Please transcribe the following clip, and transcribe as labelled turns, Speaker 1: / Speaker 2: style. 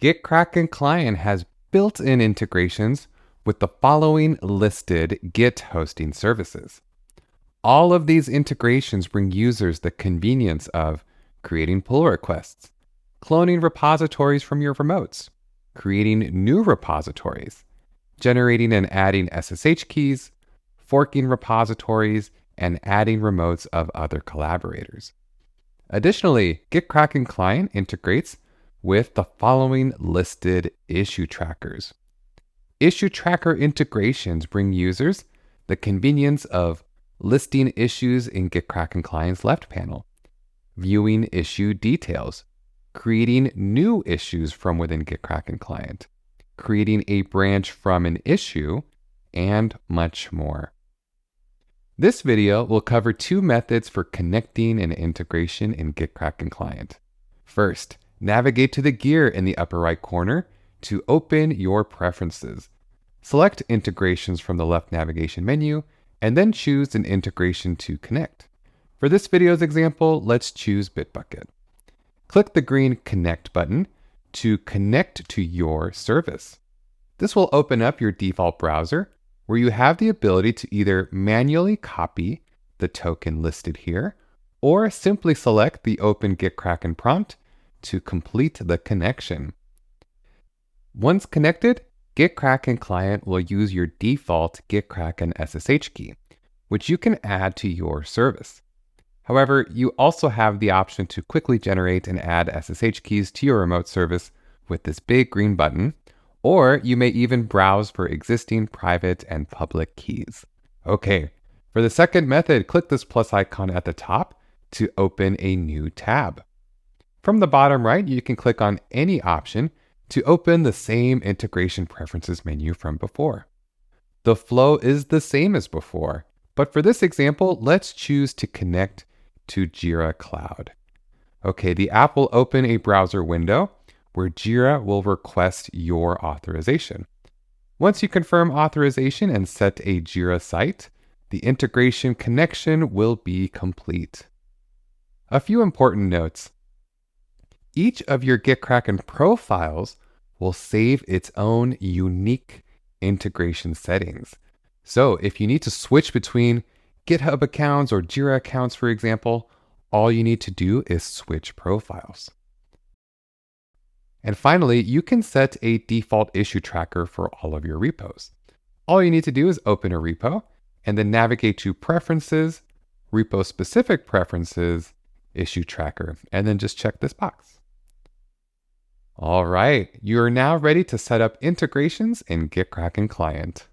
Speaker 1: GitKraken Client has built-in integrations with the following listed Git hosting services. All of these integrations bring users the convenience of creating pull requests, cloning repositories from your remotes, creating new repositories, generating and adding SSH keys, forking repositories, and adding remotes of other collaborators. Additionally, GitKraken Client integrates with the following listed issue trackers. Issue tracker integrations bring users the convenience of listing issues in GitKraken Client's left panel, viewing issue details, creating new issues from within GitKraken Client, creating a branch from an issue, and much more. This video will cover two methods for connecting an integration in GitKraken Client. First, navigate to the gear in the upper right corner to open your preferences. Select integrations from the left navigation menu, and then choose an integration to connect. For this video's example, let's choose Bitbucket. Click the green Connect button to connect to your service. This will open up your default browser, where you have the ability to either manually copy the token listed here, or simply select the Open GitKraken prompt to complete the connection. Once connected, GitKraken Client will use your default GitKraken SSH key, which you can add to your service. However, you also have the option to quickly generate and add SSH keys to your remote service with this big green button, or you may even browse for existing private and public keys. Okay, for the second method, click this plus icon at the top to open a new tab. From the bottom right, you can click on any option to open the same integration preferences menu from before. The flow is the same as before, but for this example, let's choose to connect to Jira Cloud. Okay, the app will open a browser window where Jira will request your authorization. Once you confirm authorization and set a Jira site, the integration connection will be complete. A few important notes. Each of your GitKraken profiles will save its own unique integration settings. So if you need to switch between GitHub accounts or Jira accounts, for example, all you need to do is switch profiles. And finally, you can set a default issue tracker for all of your repos. All you need to do is open a repo and then navigate to Preferences, Repo-Specific Preferences, Issue Tracker, and then just check this box. All right, you are now ready to set up integrations in GitKraken Client.